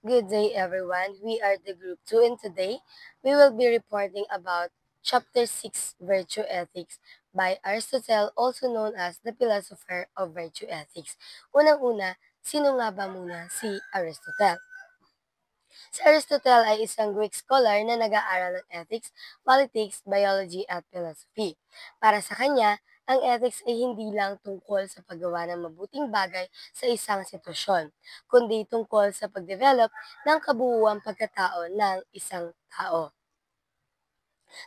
Good day, everyone. We are the Group 2, and today we will be reporting about Chapter 6 Virtue Ethics by Aristotle, also known as the philosopher of virtue ethics. Unang-una, sino nga ba muna si Aristotle? Si Aristotle ay isang Greek scholar na nag-aaral ng ethics, politics, biology at philosophy. Para sa kanya, ang ethics ay hindi lang tungkol sa paggawa ng mabuting bagay sa isang sitwasyon, kundi tungkol sa pagdevelop ng kabuuang pagkatao ng isang tao.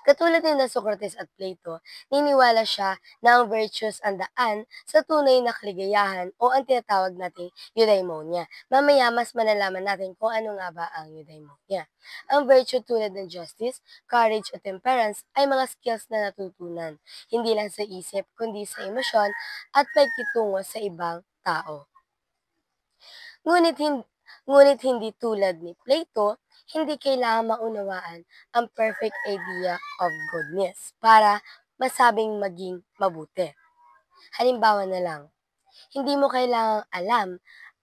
Katulad ni na Socrates at Plato, niniwala siya na ang virtues ang daan sa tunay na kaligayahan o ang tinatawag nating eudaimonia. Mamaya mas malalaman natin kung ano nga ba ang eudaimonia. Ang virtue tulad ng justice, courage at temperance ay mga skills na natutunan, hindi lang sa isip kundi sa emosyon at pagkitungo sa ibang tao. Ngunit, ngunit hindi tulad ni Plato, hindi kailangan maunawaan ang perfect idea of goodness para masabing maging mabuti. Halimbawa na lang, hindi mo kailangang alam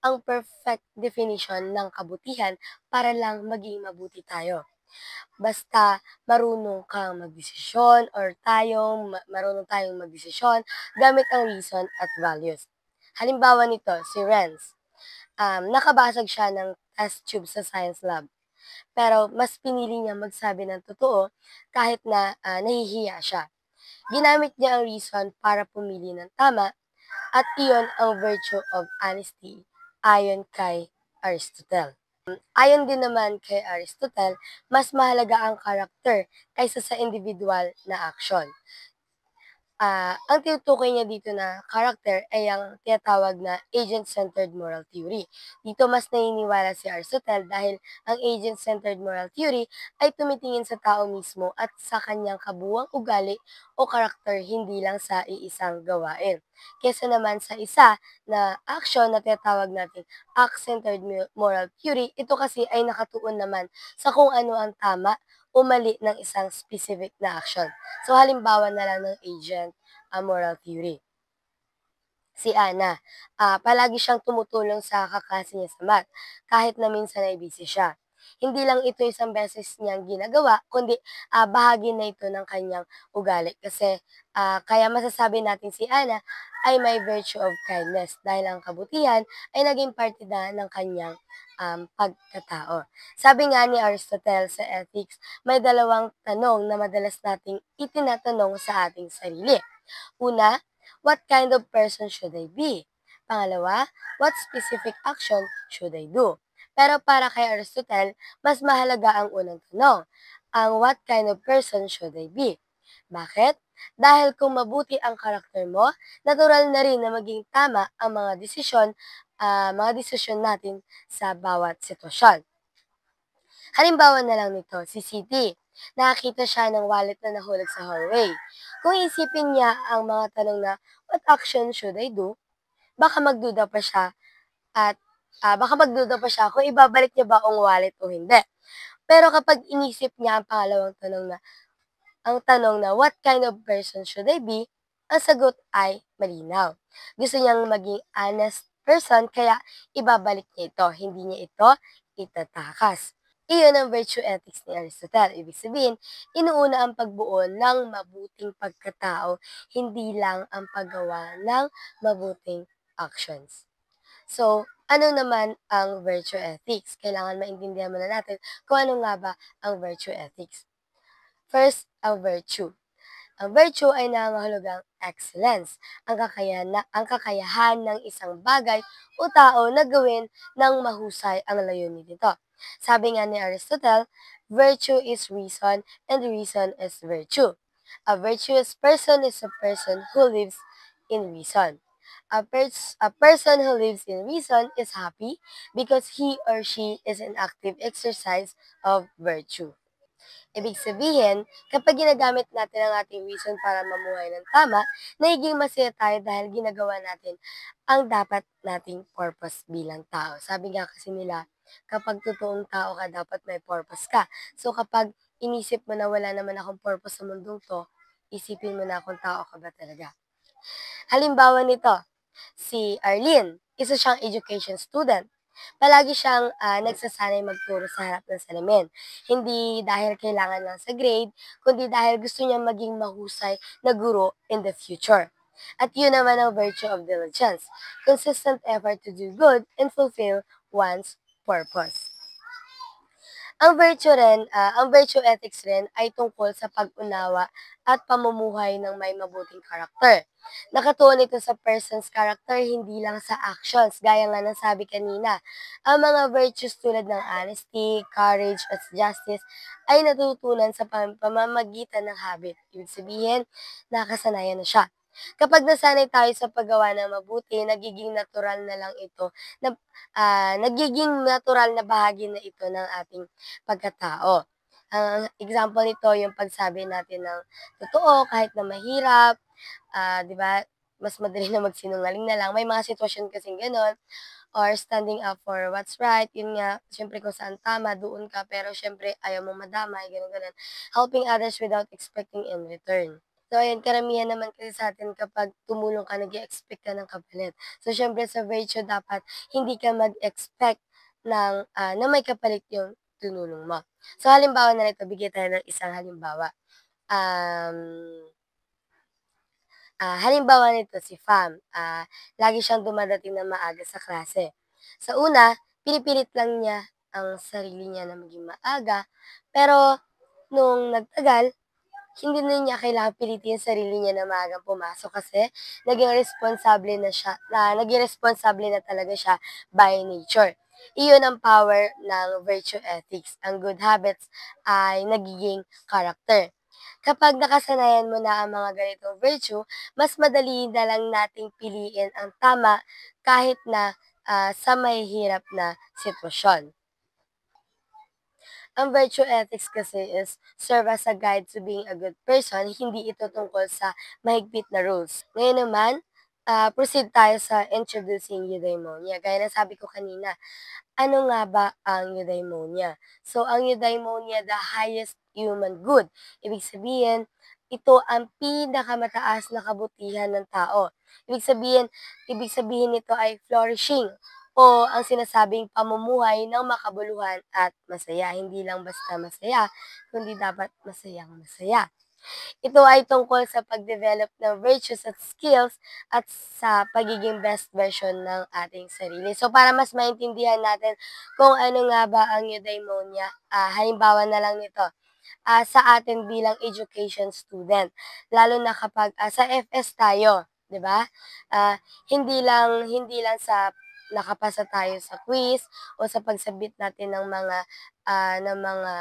ang perfect definition ng kabutihan para lang maging mabuti tayo. Basta marunong kang magdesisyon or marunong tayong magdesisyon gamit ang reason at values. Halimbawa nito, si Renz. Nakabasag siya ng test tube sa science lab. Pero mas pinili niya magsabi ng totoo kahit na nahihiya siya. Ginamit niya ang reason para pumili ng tama at iyon ang virtue of honesty ayon kay Aristotle. Ayon din naman kay Aristotle, mas mahalaga ang karakter kaysa sa individual na action. Ang tinutukoy niya dito na character ay ang tinatawag na agent-centered moral theory. Dito mas naniniwala si Aristotle dahil ang agent-centered moral theory ay tumitingin sa tao mismo at sa kanyang kabuwang ugali o karakter hindi lang sa iisang gawain. Kesa naman sa isa na action na tinatawag natin act-centered moral theory, ito kasi ay nakatuon naman sa kung ano ang tama o mali ng isang specific na action. So, halimbawa na lang ng agent moral theory. Si Ana, palagi siyang tumutulong sa kaklase niya sa math, kahit na minsan ay busy siya. Hindi lang ito isang beses niyang ginagawa, kundi bahagi na ito ng kanyang ugali. Kasi kaya masasabi natin si Ana ay may virtue of kindness dahil ang kabutihan ay naging parte na ng kanyang pagkatao. Sabi nga ni Aristotle sa Ethics, may dalawang tanong na madalas nating itinatanong sa ating sarili. Una, what kind of person should I be? Pangalawa, what specific action should I do? Pero para kay Aristotle, mas mahalaga ang unang tanong, ang what kind of person should I be? Bakit? Dahil kung mabuti ang karakter mo, natural na rin na maging tama ang mga desisyon natin sa bawat sitwasyon. Halimbawa na lang nito, si City. Nakakita siya ng wallet na nahulog sa hallway. Kung isipin niya ang mga tanong na, what action should I do? Baka magduda pa siya at baka magduda pa siya kung ibabalik niya ba ang wallet o hindi. Pero kapag inisip niya ang pangalawang tanong na what kind of person should I be, ang sagot ay malinaw. Gusto niyang maging honest person kaya ibabalik niya ito, hindi niya ito itatakas. Iyon ang virtue ethics ni Aristotle. Ibig sabihin, inuuna ang pagbuo ng mabuting pagkatao, hindi lang ang paggawa ng mabuting actions. So, ano naman ang virtue ethics? Kailangan maintindihan muna natin kung ano nga ba ang virtue ethics. First, ang virtue. Ang virtue ay nangangahulugang excellence, ang kakayahan ng isang bagay o tao na gawin ng mahusay ang layunin nito. Sabi nga ni Aristotle, virtue is reason and reason is virtue. A virtuous person is a person who lives in reason. A person who lives in reason is happy because he or she is in active exercise of virtue. Ibig sabihin, kapag ginagamit natin ang ating reason para mamuhay ng tama, nagiging masaya tayo dahil ginagawa natin ang dapat nating purpose bilang tao. Sabi nga kasi nila, kapag totoong tao ka, dapat may purpose ka. So kapag inisip mo na wala naman akong purpose sa mundong to, isipin mo na kung tao ka ba talaga. Halimbawa nito, si Arlene, isa siyang education student. Palagi siyang nagsasanay magturo sa harap ng salamin. Hindi dahil kailangan lang sa grade, kundi dahil gusto niya maging mahusay na guro in the future. At yun naman ang virtue of diligence, consistent effort to do good and fulfill one's purpose. Ang virtue ethics rin ay tungkol sa pag-unawa at pamumuhay ng may mabuting karakter. Nakatuon ito sa person's character, hindi lang sa actions, gaya nga ng sabi kanina. Ang mga virtues tulad ng honesty, courage, at justice ay natutunan sa pamamagitan ng habit. Ibig sabihin, nakasanayan na siya. Kapag nasanay tayo sa paggawa ng mabuti, nagiging natural na bahagi na ito ng ating pagkatao. Ang example nito yung pagsabi natin ng totoo kahit na mahirap, 'di ba? Mas madali na magsinungaling na lang. May mga sitwasyon kasing gano'n or standing up for what's right, yun nga, siyempre kung saan tama, doon ka, pero siyempre ayaw mong madamay, gano'n, gano'n. Helping others without expecting in return. So, ayun, karamihan naman kasi sa atin kapag tumulong ka, nag-e-expect ka ng kapalit. So, siyempre sa virtue dapat hindi ka mag-expect na may kapalit yung tinulong mo. So, halimbawa na nito, bigyan tayo ng isang halimbawa. Um, Halimbawa nito si Fam, lagi siyang dumadating ng maaga sa klase. Sa una, pinipilit lang niya ang sarili niya na maging maaga, pero nung nagtagal, hindi na niya kailangang pilitin yung sarili niya na maagang pumasok kasi naging responsable na talaga siya by nature. Iyon ang power ng virtue ethics. Ang good habits ay nagiging character. Kapag nakasanayan mo na ang mga ganitong virtue, mas madali na lang nating piliin ang tama kahit na sa mahihirap na sitwasyon. Ang virtue ethics kasi is serve as a guide to being a good person, hindi ito tungkol sa mahigpit na rules. Ngayon naman, proceed tayo sa introducing eudaimonia. Gaya ng sabi ko kanina, ano nga ba ang eudaimonia? So, ang eudaimonia, the highest human good. Ibig sabihin, ito ang pinakamataas na kabutihan ng tao. Ibig sabihin nito ay flourishing o ang sinasabing pamumuhay ng makabuluhan at masaya. Hindi lang basta masaya, kundi dapat masayang masaya. Ito ay tungkol sa pag-develop ng virtues at skills at sa pagiging best version ng ating sarili. So, para mas maintindihan natin kung ano nga ba ang eudaimonia, halimbawa na lang nito, sa atin bilang education student. Lalo na kapag sa FS tayo, 'di ba? Hindi lang sa nakapasa tayo sa quiz o sa pagsabit natin ng mga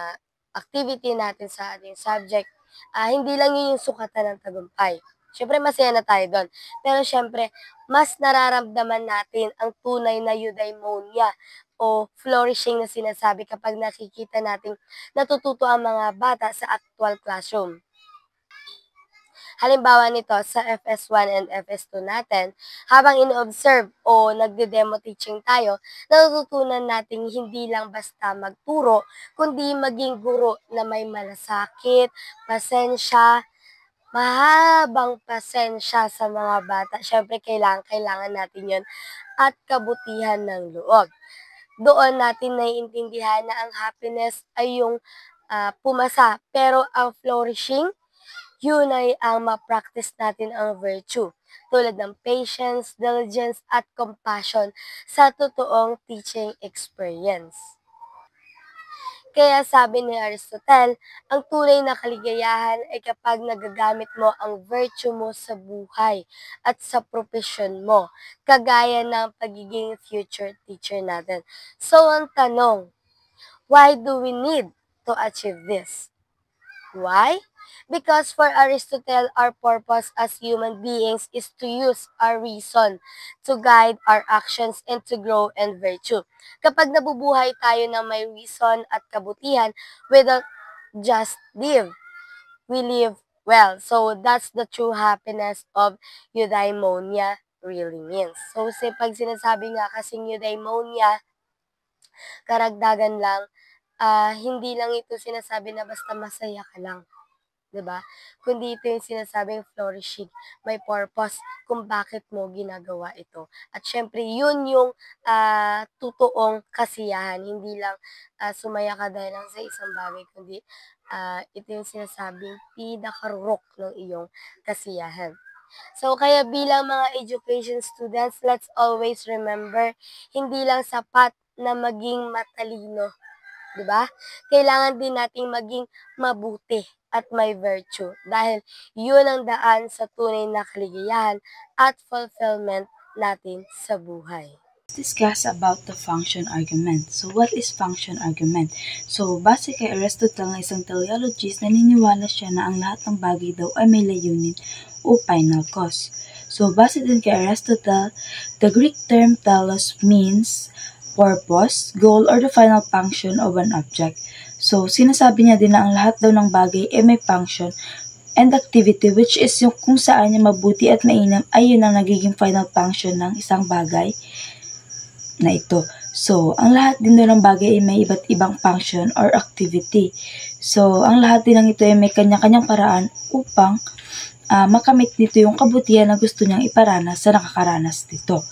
activity natin sa ating subject. Hindi lang 'yun yung sukatan ng tagumpay. Siyempre masaya na tayo do'n. Pero siyempre mas nararamdaman natin ang tunay na eudaimonia o flourishing na sinasabi kapag nakikita nating natututo ang mga bata sa actual classroom. Halimbawa nito sa FS1 and FS2 natin, habang ino-observe o nagde-demo teaching tayo, natututunan nating hindi lang basta magturo, kundi maging guro na may malasakit, pasensya, mahabang pasensya sa mga bata. Siyempre kailangan natin 'yon at kabutihan ng loob. Doon natin naiintindihan na ang happiness ay yung, pumasa, pero ang flourishing, yun ay ang ma-practice natin ang virtue, tulad ng patience, diligence, at compassion sa totoong teaching experience. Kaya sabi ni Aristotle, ang tunay na kaligayahan ay kapag nagagamit mo ang virtue mo sa buhay at sa profession mo, kagaya ng pagiging future teacher natin. So, ang tanong, why do we need to achieve this? Why? Because for Aristotle, our purpose as human beings is to use our reason to guide our actions and to grow in virtue. Kapag nabubuhay tayo ng may reason at kabutihan, we don't just live, we live well. So that's the true happiness of eudaimonia really means. So pag sinasabi nga kasing eudaimonia, karagdagan lang, hindi lang ito sinasabi na basta masaya ka lang. 'di ba? Kundi ito yung sinasabing flourishing, may purpose kung bakit mo ginagawa ito. At syempre, yun yung totoong kasiyahan, hindi lang sumaya ka dahil lang sa isang bagay, kundi ito yung sinasabing pinakarurok ng iyong kasiyahan. So, kaya bilang mga education students, let's always remember, hindi lang sapat na maging matalino, 'di ba? Kailangan din nating maging mabuti at may virtue dahil 'yun ang daan sa tunay na kaligayahan at fulfillment natin sa buhay. Discuss about the function argument. So, what is function argument? So, base kay Aristotle na isang teleologist, naniniwala siya na ang lahat ng bagay daw ay may layunin o final cause. So, base din kay Aristotle, the Greek term telos means purpose, goal, or the final function of an object. So, sinasabi niya din na ang lahat daw ng bagay ay may function and activity, which is yung kung saan niya mabuti at mainam ay yun ang nagiging final function ng isang bagay na ito. So, ang lahat din doon ng bagay ay may iba't ibang function or activity. So, ang lahat din ng ito ay may kanya-kanyang paraan upang makamit nito yung kabutihan na gusto niyang iparanas sa nakakaranas nito.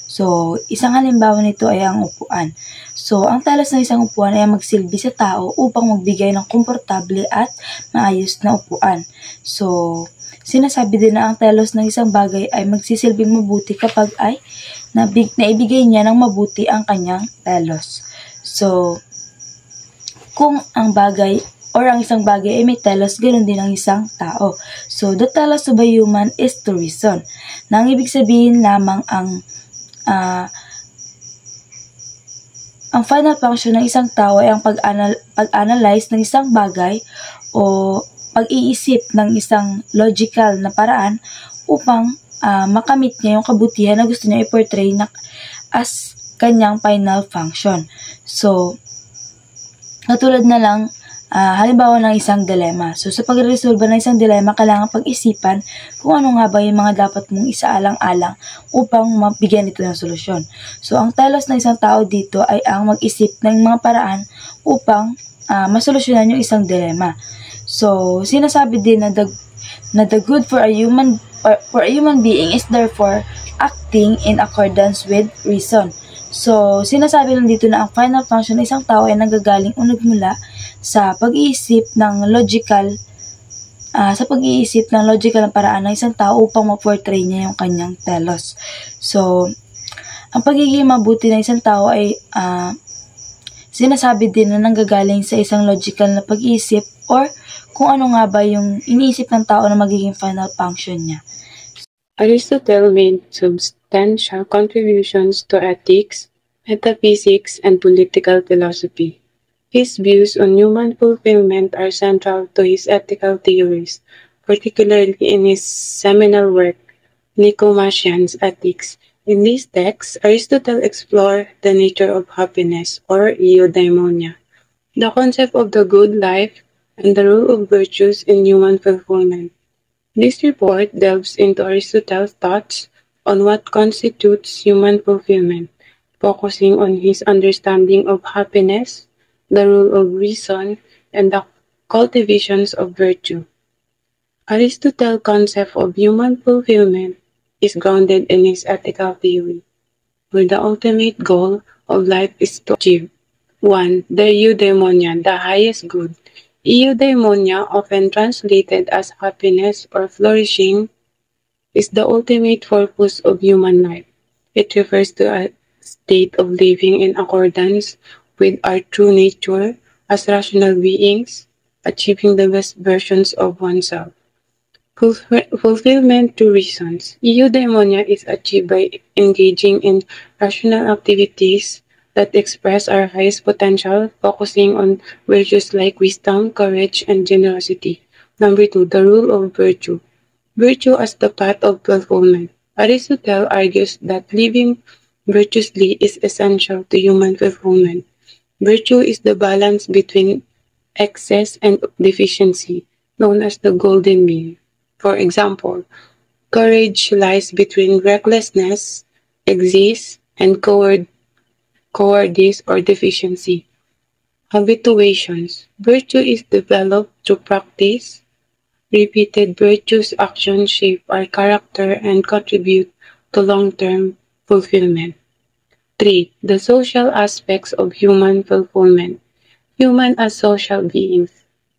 So, isang halimbawa nito ay ang upuan. So, ang talas ng isang upuan ay magsilbi sa tao upang magbigay ng komportable at maayos na upuan. So, sinasabi din na ang telos ng isang bagay ay magsisilbing mabuti kapag ay naibigay niya ng mabuti ang kanyang telos. So, kung ang bagay or ang isang bagay ay may telos, ganoon din ang isang tao. So, the telos of a human is to reason. Na ang ibig sabihin lamang ang final function ng isang tao ay ang pag-analyze ng isang bagay o pag-iisip ng isang logical na paraan upang makamit niya yung kabutihan na gusto niya i-portray as kanyang final function. So, katulad na lang, halimbawa ng isang dilema. So, sa pagresolba ng isang dilema, kailangan pag-isipan kung ano nga ba yung mga dapat mong isaalang-alang upang mabigyan ito ng solusyon. So, ang telos ng isang tao dito ay ang mag-isip ng mga paraan upang masolusyonan yung isang dilema. So, sinasabi din na the good for a human being is therefore acting in accordance with reason. So, sinasabi lang dito na ang final function ng isang tao ay nanggagaling o nagmula sa pag-iisip ng logical na paraan ng isang tao upang ma-portray niya yung kanyang telos. So, ang pagiging mabuti ng isang tao ay sinasabi din na nanggagaling sa isang logical na pag-iisip or kung ano nga ba yung iniisip ng tao na magiging final function niya. Aristotle made substantial contributions to ethics, metaphysics, and political philosophy. His views on human fulfillment are central to his ethical theories, particularly in his seminal work, Nicomachean's Ethics. In these texts, Aristotle explored the nature of happiness, or eudaimonia, the concept of the good life, and the role of virtues in human fulfillment. This report delves into Aristotle's thoughts on what constitutes human fulfillment, focusing on his understanding of happiness, the rule of reason, and the cultivations of virtue. Aristotle's concept of human fulfillment is grounded in his ethical theory, where the ultimate goal of life is to achieve 1. The eudaimonia, the highest good. Eudaimonia, often translated as happiness or flourishing, is the ultimate purpose of human life. It refers to a state of living in accordance with our true nature as rational beings, achieving the best versions of oneself. Fulfillment through reasons. Eudaimonia is achieved by engaging in rational activities that express our highest potential, focusing on virtues like wisdom, courage, and generosity. Number 2, the rule of virtue. Virtue as the path of fulfillment. Aristotle argues that living virtuously is essential to human fulfillment. Virtue is the balance between excess and deficiency, known as the golden mean. For example, courage lies between recklessness, excess, and cowardice or deficiency. Habituations. Virtue is developed through practice. Repeated virtuous actions shape our character and contribute to long-term fulfillment. 3. The social aspects of human fulfillment. Human as social beings.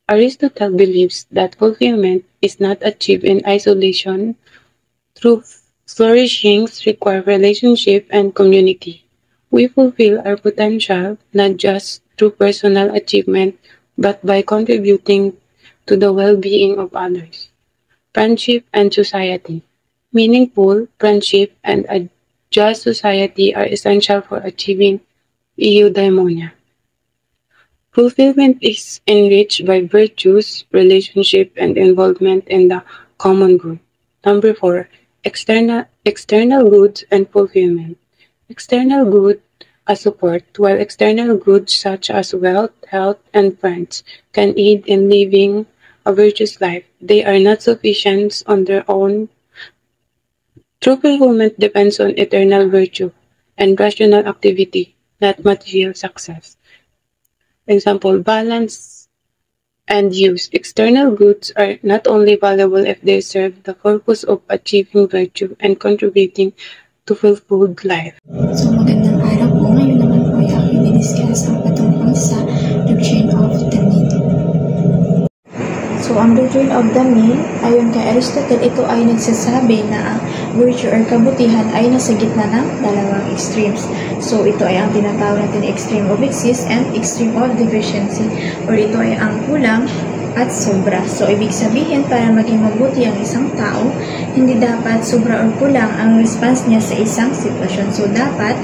Aristotle believes that fulfillment is not achieved in isolation. True flourishings require relationship and community. We fulfill our potential not just through personal achievement but by contributing to the well-being of others. Friendship and society. Meaningful friendship and a just society are essential for achieving eudaimonia. Fulfillment is enriched by virtues, relationship, and involvement in the common good. Number 4. External goods and fulfillment. External good as support, while external goods such as wealth, health, and friends can aid in living a virtuous life, they are not sufficient on their own. True fulfillment depends on eternal virtue and rational activity, not material success. Example, balance and use. External goods are not only valuable if they serve the purpose of achieving virtue and contributing to fulfilled life. So magandang araw po. Ngayon naman po ay aking i-discuss ang patungkol sa doctrine of the mean. So ang doctrine of the mean, ayon kay Aristotle, ito ay nagsasabi na ang virtue or kabutihan ay nasa gitna ng dalawang extremes. So ito ay ang tinatawag natin extreme of excess and extreme of deficiency, or ito ay ang kulang at sobra. So ibig sabihin, para maging mabuti ang isang tao, hindi dapat sobra or kulang ang response niya sa isang sitwasyon. So dapat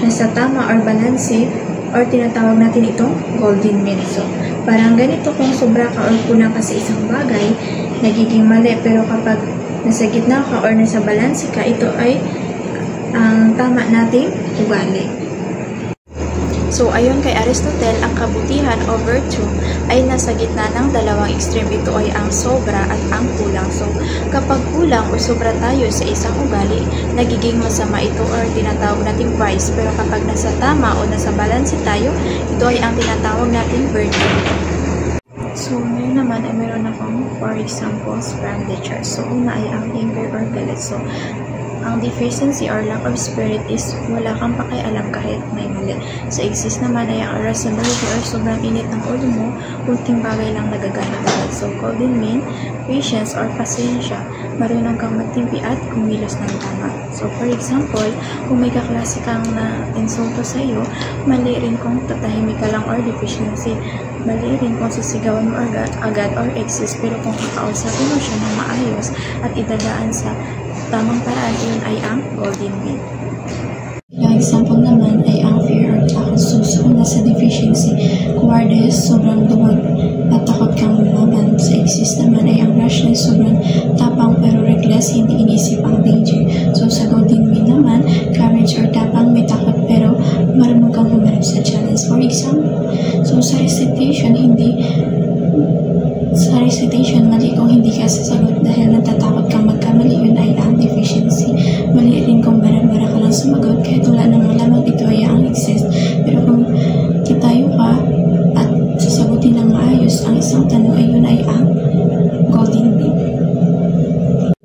nasa tama or balanse, or tinatawag natin itong golden mean. So parang ganito, kung sobra ka or kulang ka sa isang bagay, nagiging mali. Pero kapag nasa gitna ka or nasa balanse ka, ito ay ang tama nating ugali. So ayon kay Aristotle, ang kabutihan o virtue ay nasa gitna ng dalawang extreme. Ito ay ang sobra at ang kulang. So kapag kulang o sobra tayo sa isang ugali, nagiging masama ito or tinatawag nating vice. Pero kapag nasa tama o nasa balance tayo, ito ay ang tinatawag nating virtue. So ngayon naman ay meron akong 4 examples from the chart. So una ay ang anger or galit. So ang deficiency or lack of spirit is wala kang pakialam kahit may mali. Sa exist naman ay ang irascibility or sobrang init ng ulo mo, kunting bagay lang nagagamit agad. So golden mean, patience or pasensya, marunong kang magtimpi at kumilos ng tama. So for example, kung may kaklase kang na insulto sa iyo, mali rin kung tatahimik ka lang or deficiency. Mali rin kung sisigawan mo agad or exist, pero kung kakausapin mo siya ng maayos at idadaan sa tamang paraan, yun ay ang golden mean. Yung example naman ay ang fear or takot. So nasa deficiency, cowardice, sobrang duwag at takot kang lumaban. Sa exist naman ay ang rashness, sobrang tapang pero reckless, hindi inisip ang danger. So sa golden mean naman, courage or tapang, may takot pero marunong kang humarap sa challenge. For example, so sa recitation, mali kung hindi ka sasagot dahil natatakot kang magkamali, yun ay ang deficiency. Mali rin kung bara-bara ka lang sumagot kahit wala namang lamang, ito ay ang exist. Pero kung tatayo ka at sasagutin ng maayos ang isang tanong, ay yun ay ang golden mean.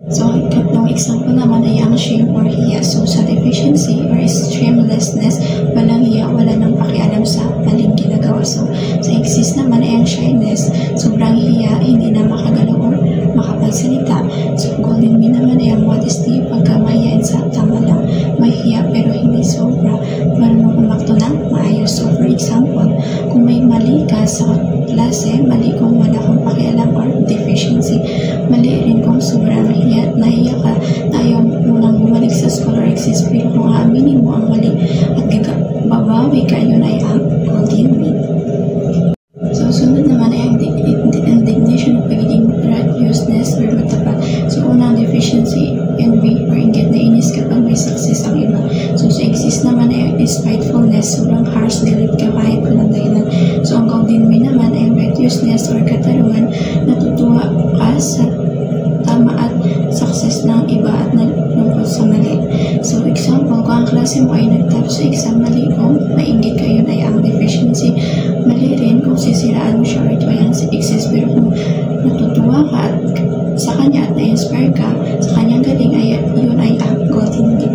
So ikatlong example naman ay ang shame or hiya. So sa deficiency or shamelessness, walang hiya, wala nang pakialam sa maling ginagawa. So sa exist naman ay ang shyness, sobrang hiya, hindi na makagalaw or makapagsalita. So golden mean naman ay ang modesty, pagka mahiyain sa tama lang, mahiya pero hindi sobra, marunong umakto ng maayos. So for example, kung may mali ka sa klase, mali kung wala kang pakialam or deficiency. Mali rin kung sobrang nahiya ka na ayaw mo nang bumalik sa school or exist, pero kung aaminin mo ang mali at babawi ka, yun ay ang golden mean. So sunod naman ay ang indignation o pagiging righteousness or matapat. So unang deficiency, envy or inggit, na inis kapag may success ang iba. So sa exist naman ay spitefulness, sobrang harsh, galit ka kahit walang dahilan. So ang golden mean naman ay righteousness or katarungan, natutuwa ka sa tama at success ng iba at nalungkot sa mali. So example, kung ang klase mo ay nagtap sa exam, mali kung mainggit ka, yun ay ang deficiency. Mali rin kung sisiraan mo siya or ito ay ang exist, pero kung natutuwa ka at sa kanya at na-inspire ka sa kanyang galing, ay yun ay ang golden gift.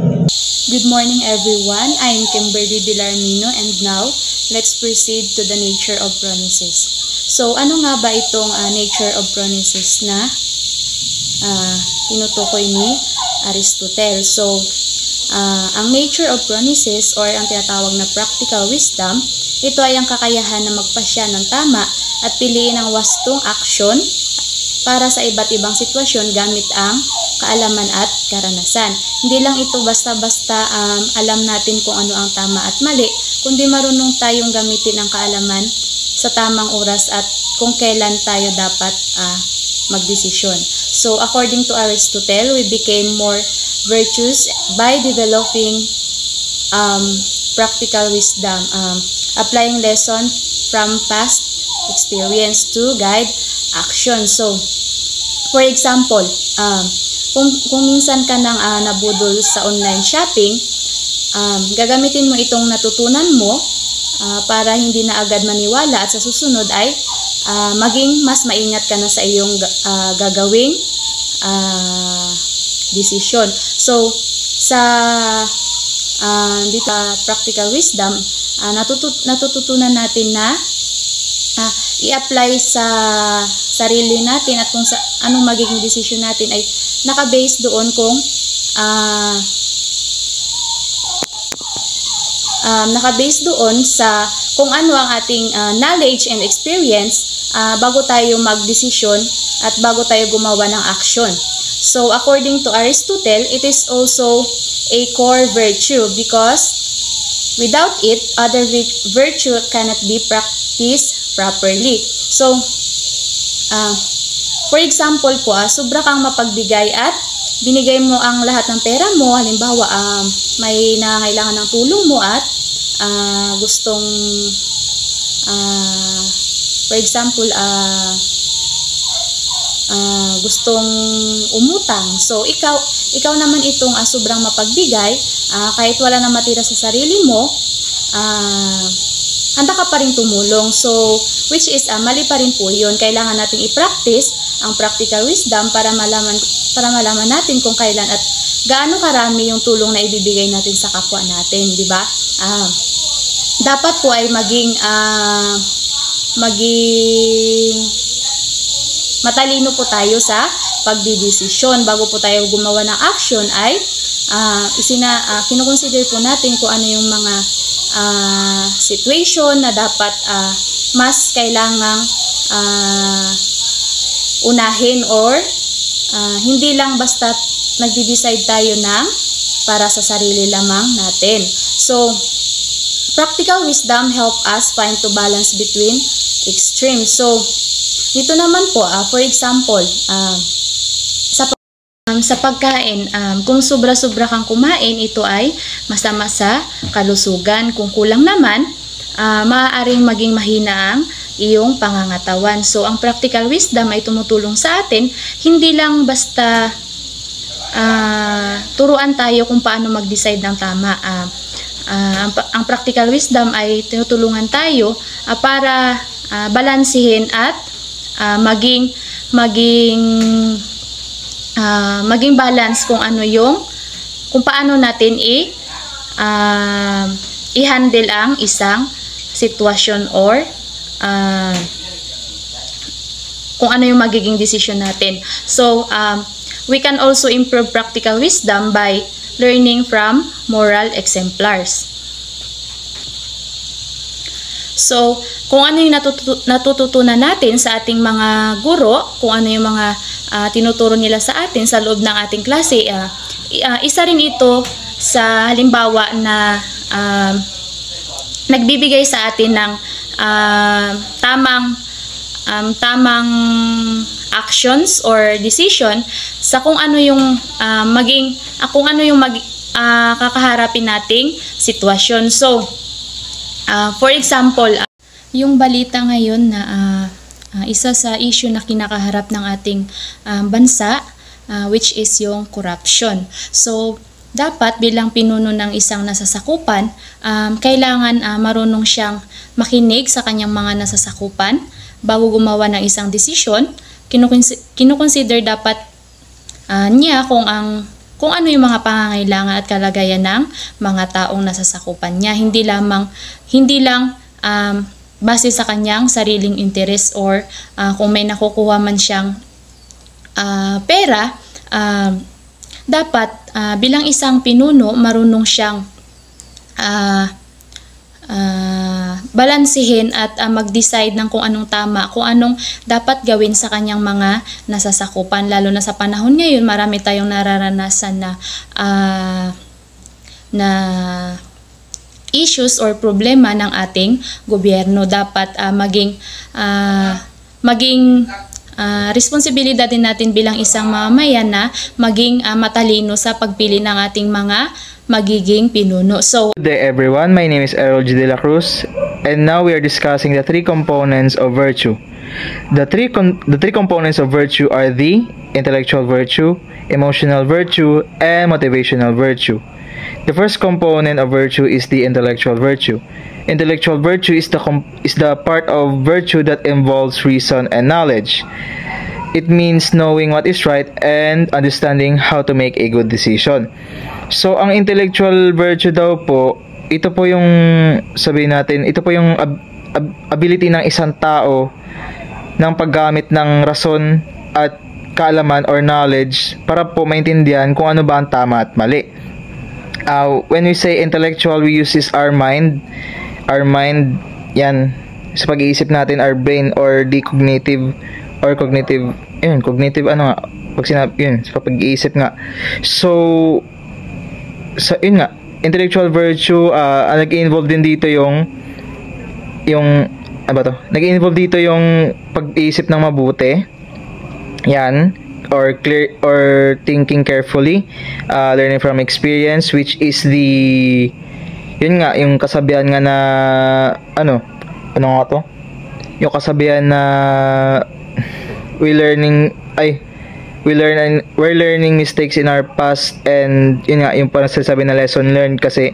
Good morning everyone, I'm Kimberly Dilarmino and now, let's proceed to the nature of promises. So, ano nga ba itong nature of promises na tinutukoy ni Aristotle? So, ang nature of promises or ang tinatawag na practical wisdom, ito ay ang kakayahan na magpasya ng tama at piliin ang wastong aksyon para sa iba't ibang sitwasyon gamit ang kaalaman at karanasan. Hindi lang ito basta-basta alam natin kung ano ang tama at mali, kundi marunong tayong gamitin ang kaalaman sa tamang oras at kung kailan tayo dapat magdesisyon. So, according to Aristotle, we became more virtuous by developing practical wisdom, applying lesson from past experience to guide action. So, for example, kung minsan ka nang nabudol sa online shopping, gagamitin mo itong natutunan mo para hindi na agad maniwala at sa susunod ay maging mas maingat ka na sa iyong gagawing desisyon. So, sa dito practical wisdom, natututunan natin na i-apply sa sarili natin at kung anong magiging desisyon natin ay naka-base doon kung naka-base doon sa kung ano ang ating knowledge and experience bago tayo magdesisyon at bago tayo gumawa ng action. So, according to Aristotle, it is also a core virtue because without it, other virtue cannot be practiced properly. So, for example po, sobra kang mapagbigay at binigay mo ang lahat ng pera mo. Halimbawa, may nangangailangan ng tulong mo at gustong, for example, gustong umutang. So, ikaw naman itong sobrang mapagbigay, kahit wala na matira sa sarili mo, handa ka pa rin tumulong. So, which is mali pa rin po yun. Kailangan nating i-practice ang practical wisdom para malaman natin kung kailan at gaano karami yung tulong na ibibigay natin sa kapwa natin, di ba? Dapat po ay maging matalino po tayo sa pagdidesisyon. Bago po tayo gumawa ng action ay kinukonsider po natin kung ano yung mga situation na dapat mas kailangang unahin or hindi lang basta nagde-decide tayo ng para sa sarili lamang natin. So, practical wisdom help us find to balance between extremes. So, dito naman po, for example, sa pagkain, kung sobra-sobra kang kumain, ito ay masama sa kalusugan. Kung kulang naman, maaaring maging mahina ang iyong pangangatawan. So, ang practical wisdom ay tumutulong sa atin, hindi lang basta turuan tayo kung paano mag-decide ng tama. Ang practical wisdom ay tinutulungan tayo para balansihin at maging balance kung paano natin i-handle ang isang sitwasyon or kung ano yung magiging decision natin. So, we can also improve practical wisdom by learning from moral exemplars. So, kung ano yung natututunan natin sa ating mga guro, kung ano yung mga tinuturo nila sa atin sa loob ng ating klase, isa rin ito sa halimbawa na nagbibigay sa atin ng tamang actions or decision sa kung ano yung kakaharapin nating sitwasyon. So, for example, yung balita ngayon na isa sa issue na kinakaharap ng ating bansa, which is yung corruption. So, dapat bilang pinuno ng isang nasasakupan, kailangan marunong siyang makinig sa kanyang mga nasasakupan bago gumawa ng isang desisyon. kinukonsider dapat niya kung ano yung mga pangangailangan at kalagayan ng mga taong nasasakupan niya. Hindi lang base sa kanyang sariling interes or kung may nakukuha man siyang pera, dapat bilang isang pinuno, marunong siyang balansehin at mag-decide ng kung anong tama, kung anong dapat gawin sa kanyang mga nasasakupan. Lalo na sa panahon ngayon, marami tayong nararanasan na issues or problema ng ating gobyerno. Dapat maging responsibilidad din natin bilang isang mamamayan na maging matalino sa pagpili ng ating mga magiging pinuno. So, good day everyone, my name is Errol G. De La Cruz, and now we are discussing the three components of virtue. The three components of virtue are the intellectual virtue, emotional virtue, and motivational virtue. The first component of virtue is the intellectual virtue. Intellectual virtue is the part of virtue that involves reason and knowledge. It means knowing what is right and understanding how to make a good decision. So, ang intellectual virtue daw po, ito po yung, sabihin natin, ito po yung ability ng isang tao ng paggamit ng rason at kaalaman or knowledge para po maintindihan kung ano ba ang tama at mali. When we say intellectual, we use our mind. Our mind, yan, sa pag-iisip natin, our brain or the cognitive, ano nga, pag sinabi, yun, sa pag-iisip nga. So, yun nga, intellectual virtue, nag-involve din dito yung nag-involve dito yung pag-iisip ng mabuti, yan, or thinking carefully, learning from experience, which is yun nga, yung kasabihan nga na, ano nga to? Yung kasabihan na, we're learning mistakes in our past, and yun nga, yung parang sasabi na lesson learned kasi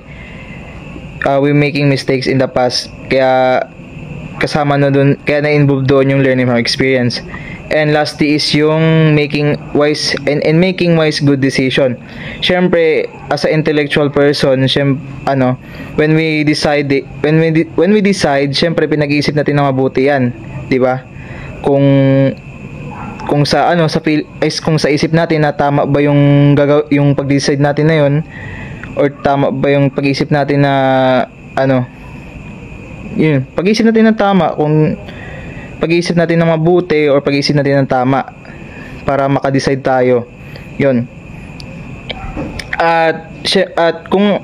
we're making mistakes in the past, kaya kasama na dun, kaya na-involve doon yung learning from experience. And lastly is yung making wise good decision. Syempre, as an intellectual person, when we decide, syempre pinag-iisip natin na mabuti yan, 'di ba? Kung sa isip natin na tama ba yung pag-decide natin na yun, or tama ba yung pag-isip natin na yun, pag-isip natin na tama, kung pag-iisip natin ng mabuti or pag-iisip natin ng tama para maka-decide tayo. Yun. At kung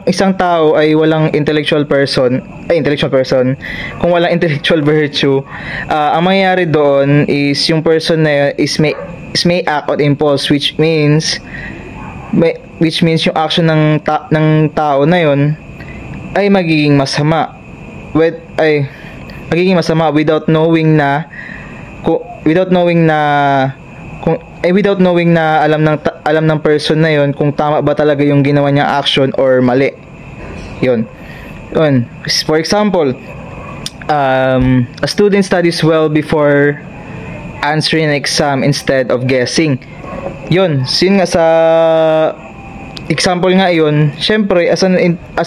isang tao ay walang intellectual person, kung walang intellectual virtue, ang mangyayari doon is yung person na yun may act on impulse, which means yung action ng tao na yun ay magiging masama. Without knowing na alam ng person na yon kung tama ba talaga yung ginawa niyang action or mali. Yun. For example, a student studies well before answering an exam instead of guessing. Yun nga sa example nga yun, syempre as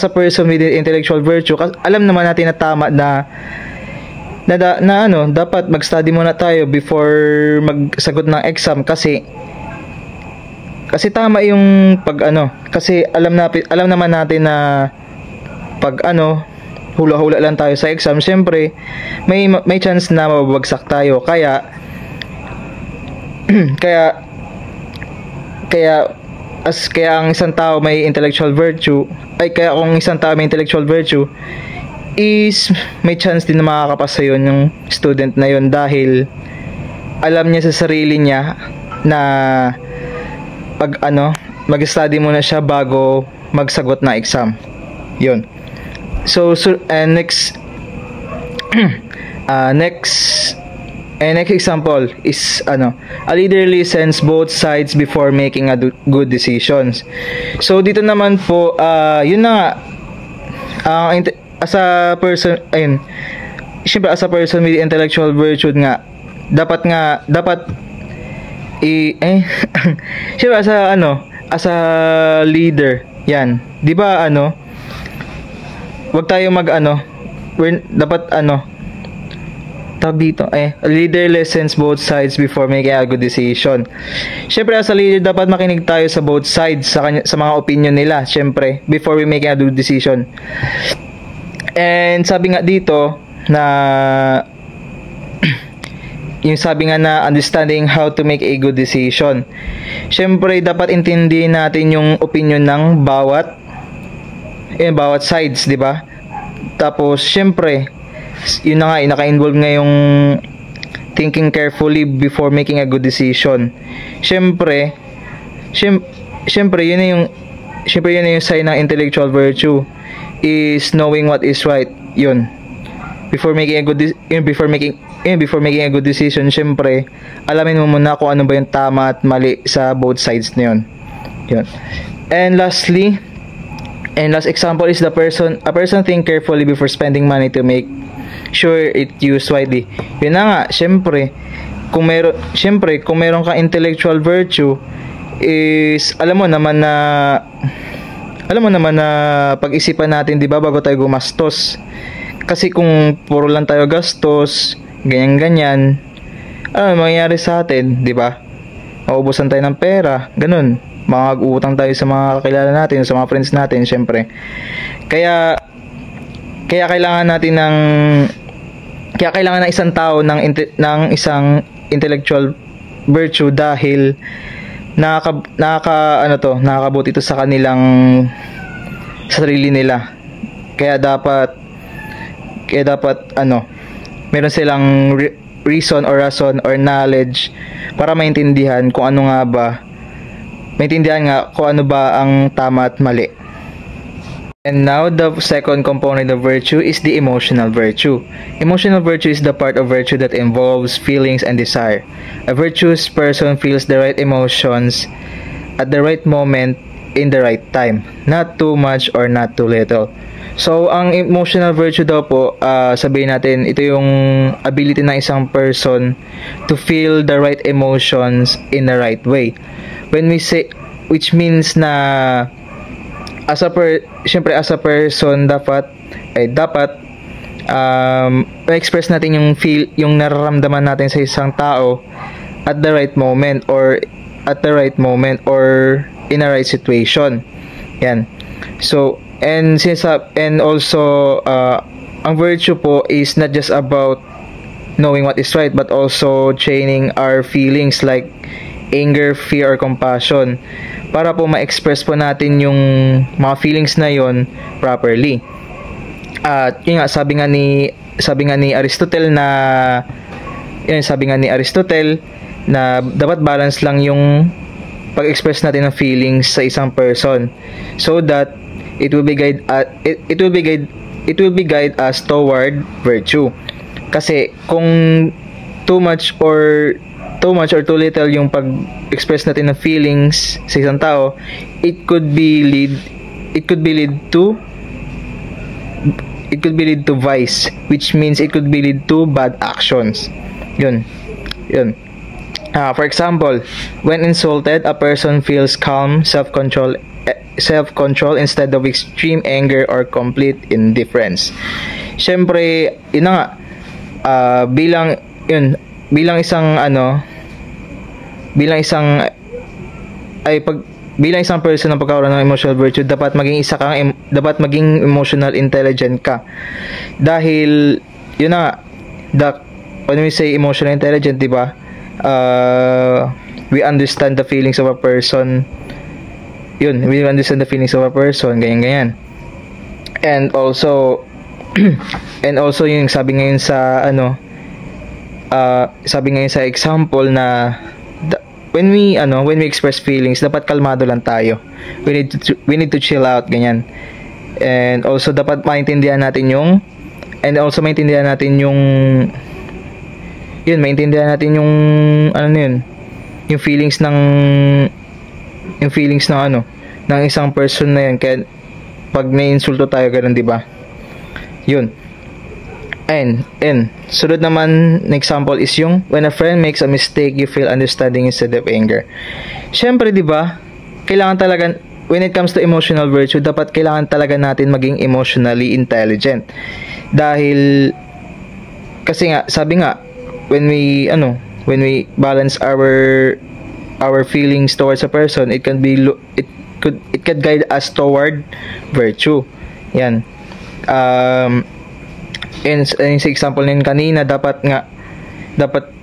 a person with intellectual virtue, alam naman natin na tama na dapat mag-study muna tayo before magsagot ng exam, kasi tama yung kasi alam naman natin na pag hula-hula lang tayo sa exam, syempre may chance na mababagsak tayo, kaya ang isang tao may intellectual virtue, kung isang tao may intellectual virtue is may chance din na makakapasa yun yung student na yun, dahil alam niya sa sarili niya na mag-study muna siya bago magsagot na exam. Yun. So next example is a leader listens both sides before making good decisions. So dito naman po, yun na nga, as a person with intellectual virtue nga, dapat syempre as a leader, yan. 'Di ba wag tayo dapat tawag dito, a leader listens both sides before making a good decision. Syempre as a leader, dapat makinig tayo sa both sides, sa mga opinion nila, syempre, before we make a good decision. And sabi nga dito na yung sabi nga na understanding how to make a good decision. Syempre, dapat intindihin natin yung opinion ng bawat sides, di ba? Tapos, syempre, yun na nga, naka-involve nga yung thinking carefully before making a good decision. Syempre, yun na yung sign ng intellectual virtue is knowing what is right. Yun. Before making a good decision, syempre, alamin mo muna kung ano ba yung tama at mali sa both sides na yun. Yun. And last example is a person think carefully before spending money to make sure it used widely. Yun na nga, syempre, kung meron ka intellectual virtue, is alam mo naman na pag-isipan natin, 'di ba, bago tayo gumastos. Kasi kung puro lang tayo gastos, ganyan, ano mangyayari sa atin, 'di ba? Mauubusan tayo ng pera, ganun. Mag-uutang tayo sa mga kakilala natin, sa mga friends natin, syempre. Kaya kailangan natin ng isang tao ng isang intellectual virtue dahil nakakabuti ito sa sarili nila. Kaya dapat meron silang reason or rason or knowledge para maintindihan kung ano ba ang tama at mali. And now, the second component of virtue is the emotional virtue. Emotional virtue is the part of virtue that involves feelings and desire. A virtuous person feels the right emotions at the right moment in the right time. Not too much or not too little. So, ang emotional virtue daw po, sabihin natin, ito yung ability ng isang person to feel the right emotions in the right way. Which means na as a person dapat express natin yung nararamdaman natin sa isang tao at the right moment or in a right situation. Yan. So, and also ang virtue po is not just about knowing what is right, but also training our feelings like anger, fear, or compassion para po ma-express po natin yung mga feelings na yon properly. At yun nga, sabi nga ni Aristotle na dapat balance lang yung pag-express natin ng feelings sa isang person so that it will be guide us toward virtue. Kasi kung too much or too little yung pag-express natin ng feelings sa isang tao, it could lead to vice, which means it could lead to bad actions. Yun. For example, when insulted, a person feels calm, self-control instead of extreme anger or complete indifference. Syempre, yun na nga, bilang isang person na pagkakaroon ng emotional virtue, dapat maging emotional intelligent ka. Dahil yun na when we say emotional intelligent, di ba? We understand the feelings of a person. We understand the feelings of a person, ganyan. And also yung sabi ngayon sa example na when we express feelings, dapat kalmado lang tayo. We need to chill out, ganyan. And also dapat maintindihan natin yung feelings ng isang person na yan. Kaya pag na-insulto tayo, ganun, di ba? Yun. And sunod naman na example is yung when a friend makes a mistake, you feel understanding instead of anger. Syempre, di ba? Kailangan talaga, when it comes to emotional virtue, dapat kailangan talaga natin maging emotionally intelligent. Dahil, kasi nga, sabi nga, when we balance our feelings towards a person, it could guide us toward virtue. Yan. And sa example nyo kanina, dapat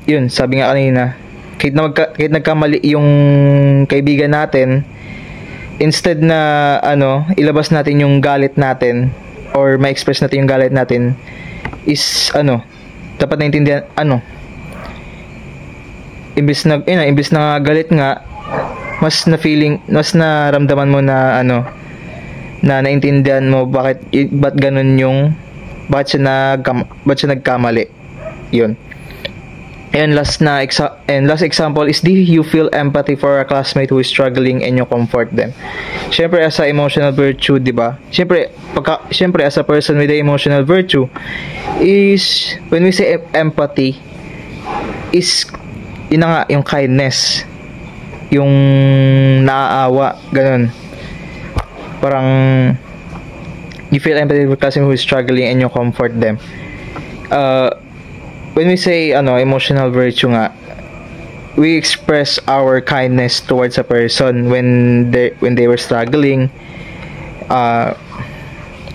yun, sabi nga kanina, kahit nagkamali yung kaibigan natin, instead na ilabas natin yung galit natin or ma-express natin yung galit natin, is dapat naintindihan, imbis na galit nga, mas naramdaman mo na na naintindihan mo ba't siya nagkamali. Yun. And last example is you feel empathy for a classmate who is struggling and you comfort them. Syempre, as a emotional virtue, di ba? Syempre, as a person with the emotional virtue is, when we say empathy, is yun na nga, yung kindness, yung naaawa, ganun. Parang you feel empathy for a classmate who is struggling and you comfort them. When we say emotional virtue nga, we express our kindness towards a person when they were struggling,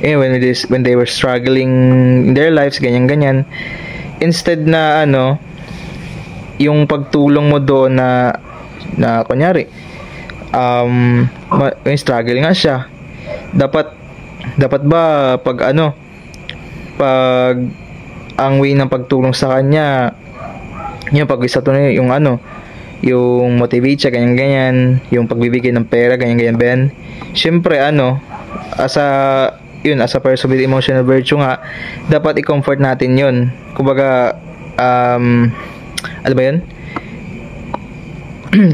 when they were struggling in their lives, ganyan. Instead na yung pagtulong mo doon na kunyari may struggle nga siya, dapat ba pag ang way ng pagtulong sa kanya, yung pag-isa to yung yung motivate siya, ganyan, yung pagbibigay ng pera, ganyan Ben. Syempre as a person with emotional virtue nga, dapat i-comfort natin yun. Kumbaga ano ba yun?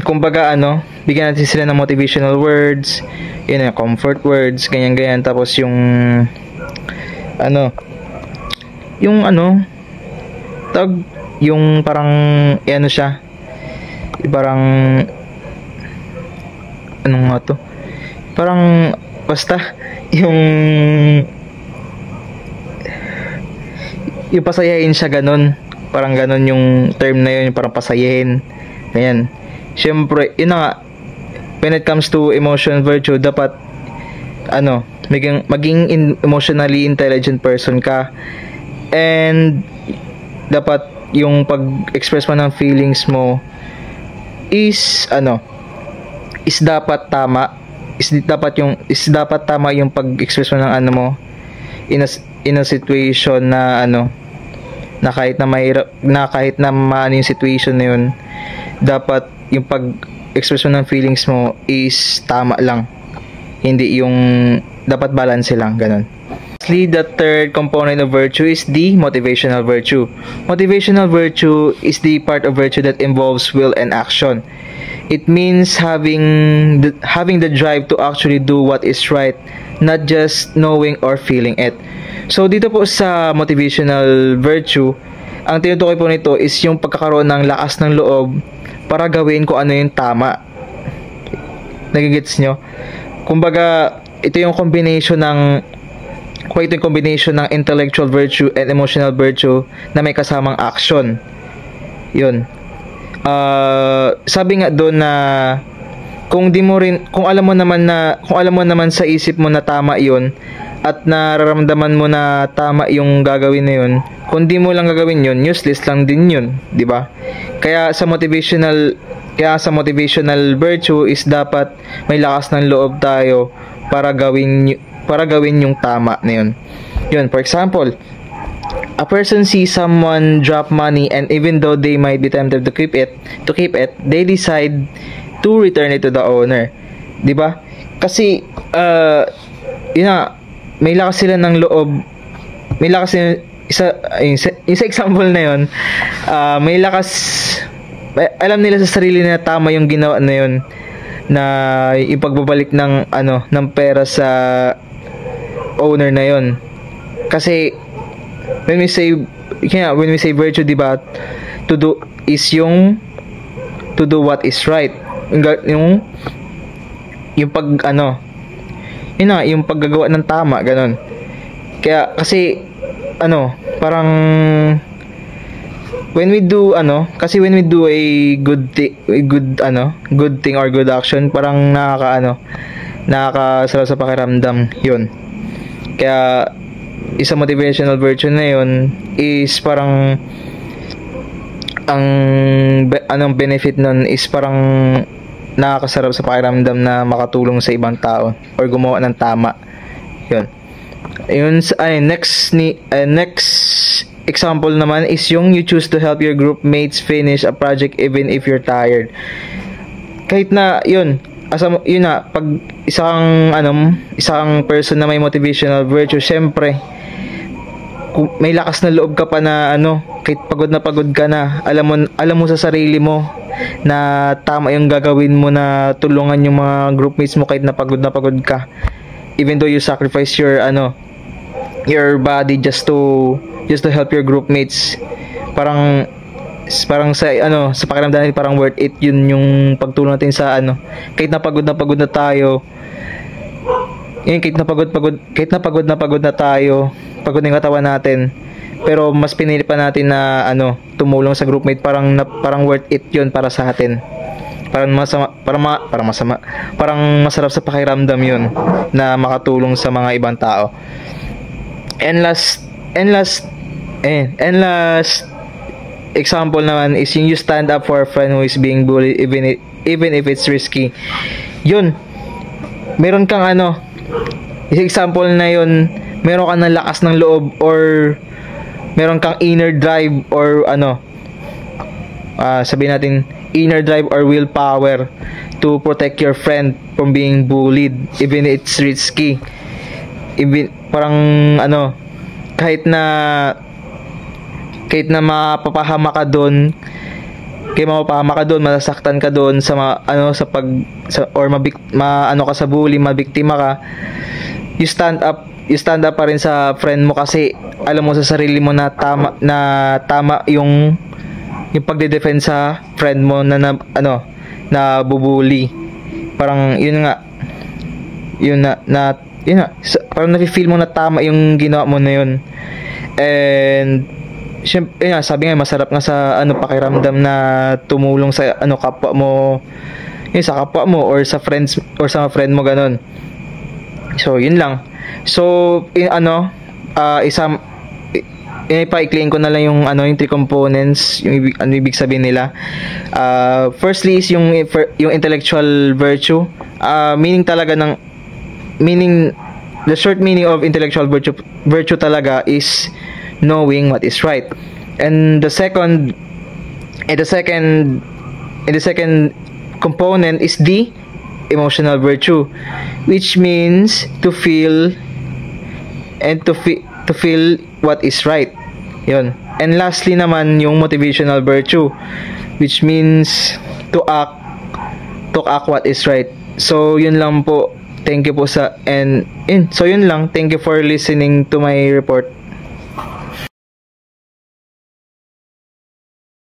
Kumbaga bigyan natin sila ng motivational words, yun, comfort words, ganyan, tapos yung yung parang siya, parang nga to, parang basta yung pasayahin siya, ganun, parang ganun yung term na yun, parang pasayahin, ganyan. Syempre, yun nga, when it comes to emotional virtue, dapat maging emotionally intelligent person ka, and dapat yung pag-express mo ng feelings mo is dapat tama, dapat tama yung pag-express mo ng mo in a situation na na kahit na mahirap, na kahit na maano yung situation na yun, dapat yung pag-express mo ng feelings mo is tama lang, hindi yung dapat balance lang, ganun. Lastly, the third component of virtue is the motivational virtue. Motivational virtue is the part of virtue that involves will and action. It means having the drive to actually do what is right, not just knowing or feeling it. So dito po sa motivational virtue, ang tinutukoy po nito is yung pagkakaroon ng lakas ng loob para gawin kung ano yung tama. Nagigets nyo? Kumbaga, ito yung combination ng intellectual virtue and emotional virtue na may kasamang action. Yun. Sabi nga doon na kung alam mo naman sa isip mo na tama 'yon at nararamdaman mo na tama yung gagawin na 'yon, kung di mo lang gagawin 'yon, useless lang din 'yon, 'di ba? Kaya sa motivational virtue is dapat may lakas ng loob tayo para gawin yung tama na yun. Yun, for example, a person sees someone drop money, and even though they might be tempted to keep it, they decide to return it to the owner. 'Di ba? Kasi yun nga, may lakas sila ng loob. May lakas isa example na yun. May lakas, alam nila sa sarili na tama yung ginawa na yun, na ipagbabalik ng pera sa owner na yon. Kasi when we say virtue, di ba, to do is yung to do what is right. Yung pag yung paggagawa ng tama, ganun. Kaya kasi parang when we do a good thing or good action, parang nakakasarap sa pakiramdam yun. Kaya isang motivational virtue na yun is parang ang benefit nun is parang nakakasarap sa pakiramdam na makatulong sa ibang tao or gumawa ng tama. Yun next example naman is yung you choose to help your group mates finish a project even if you're tired. Kahit na pag isang person na may motivational virtue, syempre kung may lakas na loob ka pa na kahit pagod ka na, alam mo sa sarili mo na tama yung gagawin mo na tulungan yung mga groupmates mo kahit na pagod ka, even though you sacrifice your body just to help your groupmates. Parang sa pakiramdam natin parang worth it yun, yung pagtulong natin sa kahit na pagod na tayo. Kahit na pagod na tayo, pagod na yung katawan natin, pero mas pinili pa natin na tumulong sa groupmate, parang worth it yun para sa atin. Parang masarap sa pakiramdam yun na makatulong sa mga ibang tao. And last example naman is yung you stand up for a friend who is being bullied even if it's risky. Yun, meron kang example na yun, meron kang ng lakas ng loob or meron kang inner drive or sabihin natin inner drive or willpower to protect your friend from being bullied even it's risky. Even parang kahit na mapapahama ka doon, masasaktan ka doon sa ka sa bully, mabiktima ka, you stand up pa rin sa friend mo kasi alam mo sa sarili mo na tama yung pagde-defend sa friend mo na bubuli. Parang parang nafe-feel mo na tama yung ginawa mo na yun. And syempre, sabi nga masarap nga sa pakiramdam na tumulong sa kapwa mo, sa kapwa mo or sa friends or sa friend mo, ganun. So yun lang. So ipa-explain ko na lang yung three components, yung ibig sabihin nila. Firstly is yung intellectual virtue. The short meaning of intellectual virtue talaga is knowing what is right. And the second component is the emotional virtue, which means to feel what is right. Yun. And lastly naman yung motivational virtue, which means to act what is right. So yun lang po. Thank you po so yun lang. Thank you for listening to my report.